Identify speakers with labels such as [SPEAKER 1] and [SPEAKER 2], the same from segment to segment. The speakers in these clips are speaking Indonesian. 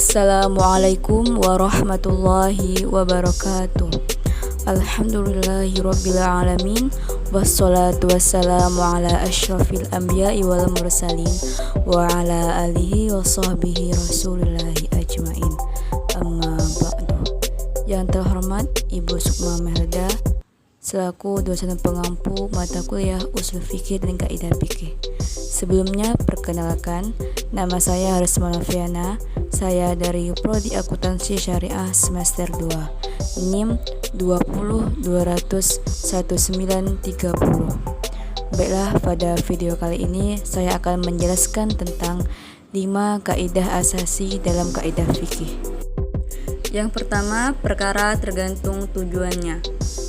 [SPEAKER 1] Assalamualaikum warahmatullahi wabarakatuh. Alhamdulillahirabbil alamin. Wassalatu wassalamu ala asyrafil anbiya'i wal mursalin wa ala alihi wa sahbihi rasulillahi ajmain. Amma ba'du. Yang terhormat Ibu Sukma Mahelda selaku dosen pengampu mata kuliah Ushul Fikih dan Kaidah Fikih. Sebelumnya perkenalkan, nama saya Harisma Noviana. Saya dari Prodi Akuntansi Syariah semester 2, NIM 202001930. Baiklah, pada video kali ini saya akan menjelaskan tentang 5 kaidah asasi dalam kaidah fikih. Yang pertama, perkara tergantung tujuannya.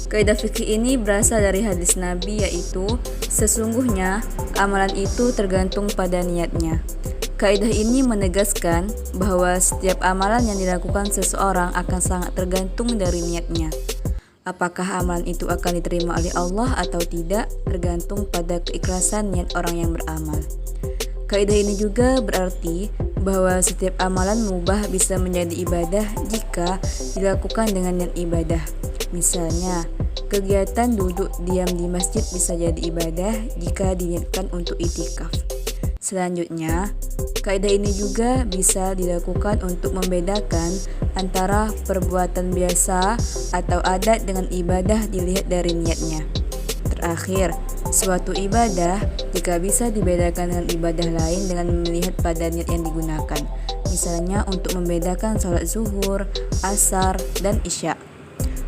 [SPEAKER 1] Kaidah fikih ini berasal dari hadis Nabi, yaitu sesungguhnya amalan itu tergantung pada niatnya. Kaidah ini menegaskan bahwa setiap amalan yang dilakukan seseorang akan sangat tergantung dari niatnya. Apakah amalan itu akan diterima oleh Allah atau tidak, tergantung pada keikhlasan niat orang yang beramal. Kaidah ini juga berarti bahwa setiap amalan mubah bisa menjadi ibadah jika dilakukan dengan niat ibadah. Misalnya, kegiatan duduk diam di masjid bisa jadi ibadah jika diniatkan untuk itikaf. Selanjutnya, kaidah ini juga bisa dilakukan untuk membedakan antara perbuatan biasa atau adat dengan ibadah dilihat dari niatnya. Terakhir, suatu ibadah jika bisa dibedakan dengan ibadah lain dengan melihat pada niat yang digunakan. Misalnya untuk membedakan sholat zuhur, asar, dan isya.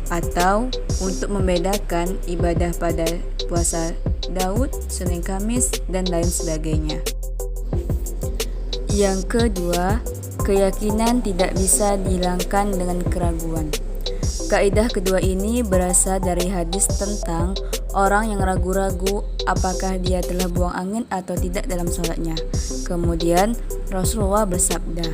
[SPEAKER 1] Atau untuk membedakan ibadah pada puasa Daud, Senin Kamis, dan lain sebagainya. Yang kedua, keyakinan tidak bisa dihilangkan dengan keraguan. Kaidah kedua ini berasal dari hadis tentang orang yang ragu-ragu apakah dia telah buang angin atau tidak dalam sholatnya. Kemudian Rasulullah bersabda,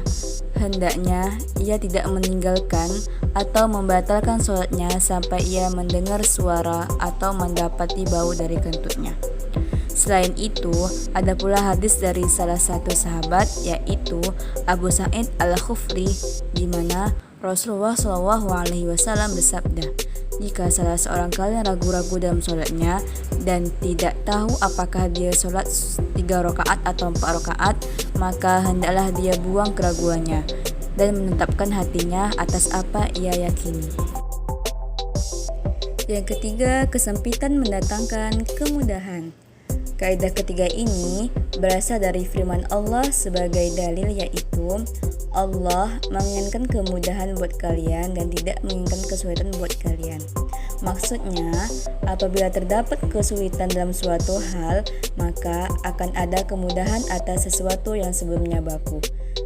[SPEAKER 1] hendaknya ia tidak meninggalkan atau membatalkan sholatnya sampai ia mendengar suara atau mendapati bau dari kentutnya. Selain itu, ada pula hadis dari salah satu sahabat, yaitu Abu Sa'id Al-Khudri, di mana Rasulullah SAW bersabda, jika salah seorang kalian ragu-ragu dalam sholatnya dan tidak tahu apakah dia sholat 3 rakaat atau 4 rakaat, maka hendaklah dia buang keraguannya dan menetapkan hatinya atas apa ia yakini. Yang ketiga, kesempitan mendatangkan kemudahan. Kaidah ketiga ini berasal dari firman Allah sebagai dalil, yaitu Allah menginginkan kemudahan buat kalian dan tidak menginginkan kesulitan buat kalian. Maksudnya, apabila terdapat kesulitan dalam suatu hal, maka akan ada kemudahan atas sesuatu yang sebelumnya baku.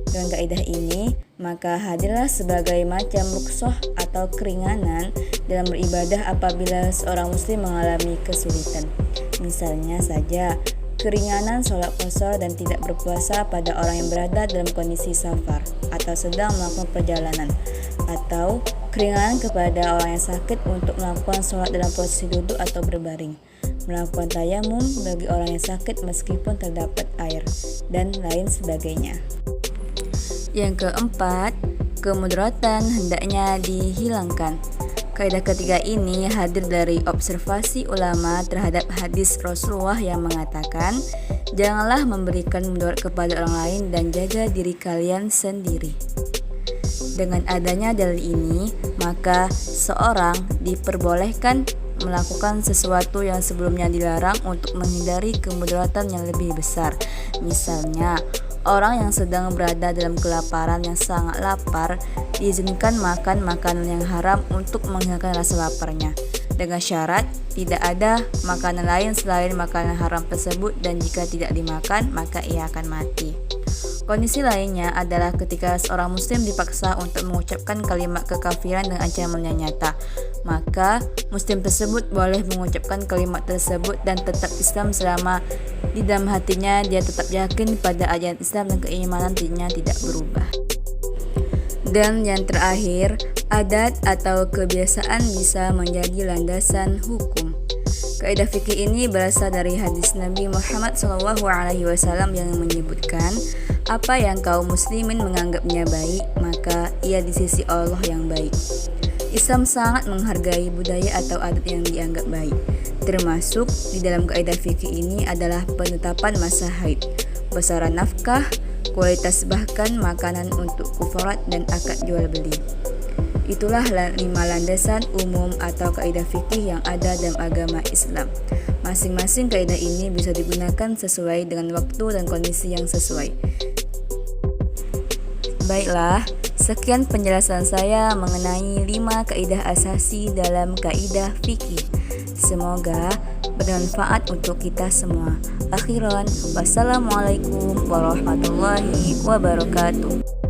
[SPEAKER 1] Dengan kaidah ini, maka hadirlah sebagai macam rukhsah atau keringanan dalam beribadah apabila seorang muslim mengalami kesulitan. Misalnya saja, keringanan sholat qashar dan tidak berpuasa pada orang yang berada dalam kondisi safar atau sedang melakukan perjalanan, atau keringanan kepada orang yang sakit untuk melakukan sholat dalam posisi duduk atau berbaring, melakukan tayamum bagi orang yang sakit meskipun terdapat air, dan lain sebagainya. Yang keempat, kemudaratan hendaknya dihilangkan. Kaidah ketiga ini hadir dari observasi ulama terhadap hadis Rasulullah yang mengatakan, janganlah memberikan mudarat kepada orang lain dan jaga diri kalian sendiri. Dengan adanya dalil ini, maka seorang diperbolehkan melakukan sesuatu yang sebelumnya dilarang untuk menghindari kemudaratan yang lebih besar. Misalnya, orang yang sedang berada dalam kelaparan yang sangat lapar diizinkan makan makanan yang haram untuk menghilangkan rasa laparnya, dengan syarat tidak ada makanan lain selain makanan haram tersebut, dan jika tidak dimakan maka ia akan mati. Kondisi lainnya adalah ketika seorang muslim dipaksa untuk mengucapkan kalimat kekafiran dengan ancaman yang nyata, maka muslim tersebut boleh mengucapkan kalimat tersebut dan tetap Islam selama di dalam hatinya dia tetap yakin pada ajaran Islam dan keimanannya tidak berubah. Dan yang terakhir, adat atau kebiasaan bisa menjadi landasan hukum. Kaidah fikih ini berasal dari hadis Nabi Muhammad SAW yang menyebutkan, apa yang kaum muslimin menganggapnya baik, maka maka ia di sisi Allah yang baik. Islam sangat menghargai budaya atau adat yang dianggap baik. Termasuk di dalam kaidah fikih ini adalah penetapan masa haid, besaran nafkah, kualitas bahkan makanan untuk kufarat dan akad jual beli. Itulah 5 landasan umum atau kaidah fikih yang ada dalam agama Islam. Masing-masing kaidah ini bisa digunakan sesuai dengan waktu dan kondisi yang sesuai. Baiklah, sekian penjelasan saya mengenai 5 kaidah asasi dalam kaidah fikih. Semoga bermanfaat untuk kita semua. Akhiran, wassalamualaikum warahmatullahi wabarakatuh.